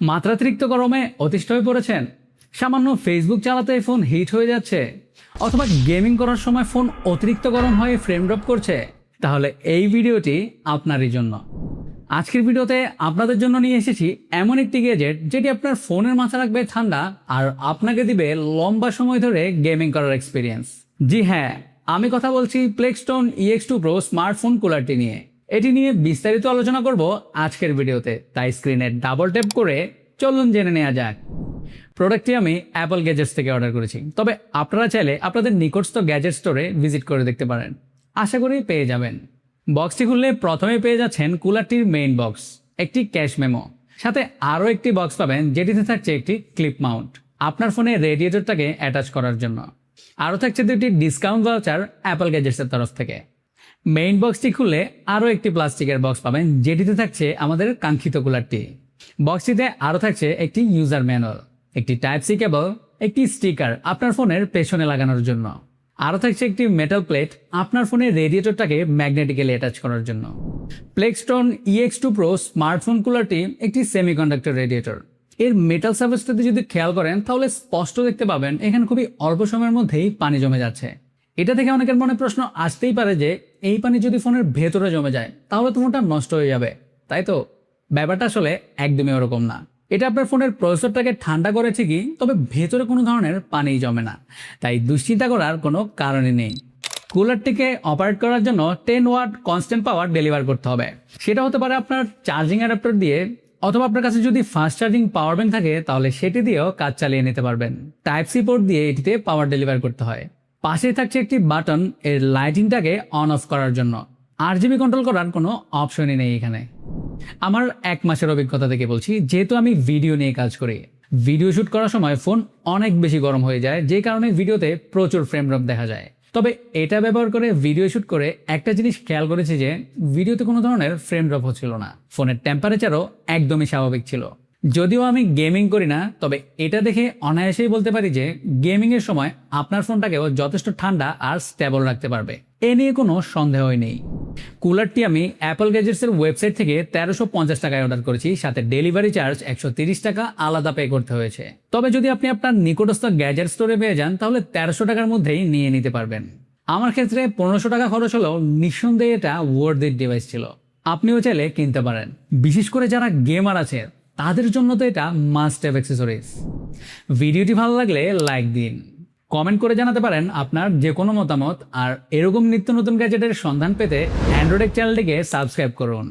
মাত্রাতিরিক্ত গরমে অতিষ্ঠ হয়ে পড়েছেন, সামান্য ফেসবুক চালাতে ফোন হিট হয়ে যাচ্ছে, অথবা গেমিং করার সময় ফোন অতিরিক্ত গরম হয়ে ফ্রেম ড্রপ করছে, তাহলে এই ভিডিওটি আপনারই জন্য। আজকের ভিডিওতে আপনাদের জন্য নিয়ে এসেছি এমন একটি গ্যাজেট যেটি আপনার ফোনের মাথা রাখবে ঠান্ডা আর আপনাকে দিবে লম্বা সময় ধরে গেমিং করার এক্সপিরিয়েন্স। জি হ্যাঁ, আমি কথা বলছি প্লেক্সটন EX2 Pro স্মার্টফোন কুলারটি নিয়ে। এটি নিয়ে বিস্তারিত আলোচনা করব আজকের ভিডিওতে, তাই স্ক্রিনে ডাবল ট্যাপ করে চলুন জেনে নেওয়া যাক। প্রোডাক্টটি আমি অ্যাপল গ্যাজেটস থেকে অর্ডার করেছি, তবে আপনারা চাইলে আপনাদের নিকটস্থ গ্যাজেট স্টোরে ভিজিট করে দেখতে পারেন, আশা করি পেয়ে যাবেন। বক্সটি খুললে প্রথমে পেয়ে যাচ্ছেন কুলারটির মেইন বক্স, একটি ক্যাশ মেমো, সাথে আরও একটি বক্স পাবেন যেটিতে থাকছে একটি ক্লিপ মাউন্ট আপনার ফোনে রেডিয়েটরটাকে অ্যাটাচ করার জন্য। আরও থাকছে দুটি ডিসকাউন্ট ভাউচার অ্যাপল গ্যাজেটসের তরফ থেকে। মেইন বক্সটি খুললে আরও একটি প্লাস্টিকের বক্স পাবেন যেটিতে থাকছে আমাদের কাঙ্ক্ষিত কুলারটি। বক্সটিতে আরও থাকছে একটি ইউজার ম্যানুয়াল, একটি টাইপ সি কেবল, একটি স্টিকার আপনার ফোনের পেছনে লাগানোর জন্য। আরও থাকছে একটি মেটাল প্লেট আপনার ফোনের রেডিয়েটরটাকে ম্যাগনেটিক্যালি অ্যাটাচ করার জন্য। প্লেক্সটন EX2 Pro স্মার্টফোন কুলারটি একটি সেমিকন্ডাক্টর রেডিয়েটর। এর মেটাল সার্ফেসটাতে যদি খেয়াল করেন তাহলে স্পষ্ট দেখতে পাবেন এখানে খুবই অল্প সময়ের মধ্যেই পানি জমে যাচ্ছে। এটা থেকে অনেকের মনে প্রশ্ন আসতেই পারে যে এই পানি যদি ফোনের ভেতরে জমে যায় তাহলে তো ফোনটা নষ্ট হয়ে যাবে, তাই তো? ব্যাপারটা আসলে একদমই ওরকম না। এটা আপনার ফোনের প্রসেসরটাকে ঠান্ডা করে ঠিকই, তবে ভেতরে কোনো ধরনের পানি জমে না, তাই দুশ্চিন্তা করার কোনো কারণই নেই। কুলারটিকে অপারেট করার জন্য 10 ওয়াট কনস্ট্যান্ট পাওয়ার ডেলিভার করতে হবে। সেটা হতে পারে আপনার চার্জিং অ্যাডাপ্টার দিয়ে, অথবা আপনার কাছে যদি ফাস্ট চার্জিং পাওয়ার ব্যাংক থাকে তাহলে সেটি দিয়েও কাজ চালিয়ে নিতে পারবেন। টাইপ সি পোর্ট দিয়ে এটিতে পাওয়ার ডেলিভার করতে হয়। পাশেই থাকছে একটি বাটন এর লাইটিংটাকে অন অফ করার জন্য। RGB কন্ট্রোল করার কোনো অপশনই নেই এখানে। আমার 1 মাসের অভিজ্ঞতা থেকে বলছি, যেহেতু আমি ভিডিও নিয়ে কাজ করি, ভিডিও শ্যুট করার সময় ফোন অনেক বেশি গরম হয়ে যায়, যে কারণে ভিডিওতে প্রচুর ফ্রেম ড্রপ দেখা যায়। তবে এটা ব্যবহার করে ভিডিও শ্যুট করে একটা জিনিস খেয়াল করেছি যে ভিডিওতে কোনো ধরনের ফ্রেম ড্রপ হচ্ছিল না, ফোনের টেম্পারেচারও একদমই স্বাভাবিক ছিল। যদিও আমি গেমিং করি না, তবে এটা দেখে অনায়াসেই বলতে পারি যে গেমিংয়ের সময় আপনার ফোনটাকেও যথেষ্ট ঠান্ডা আর স্টেবল রাখতে পারবে, এ নিয়ে কোনো সন্দেহই নেই। কুলারটি আমি অ্যাপল গ্যাজেটসের ওয়েবসাইট থেকে 1350 টাকায় অর্ডার করেছি, সাথে ডেলিভারি চার্জ 130 টাকা আলাদা পে করতে হয়েছে। তবে যদি আপনি আপনার নিকটস্থ গ্যাজেট স্টোরে পেয়ে যান তাহলে 1300 টাকার মধ্যেই নিয়ে নিতে পারবেন। আমার ক্ষেত্রে 1500 টাকা খরচ হলেও নিঃসন্দেহে এটা ওয়ার্থ ইট ডিভাইস ছিল। আপনিও চাইলে কিনতে পারেন, বিশেষ করে যারা গেমার আছে তাদের জন্য তো এটা মাস্ট হ্যাভ অ্যাক্সেসরিজ। ভিডিওটি ভালো লাগলে লাইক দিন, কমেন্ট করে জানাতে পারেন আপনার যে কোনো মতামত, আর এরকম নিত্য নতুন গ্যাজেটের সন্ধান পেতে অ্যান্ড্রয়েড চ্যানেলটিকে সাবস্ক্রাইব করুন।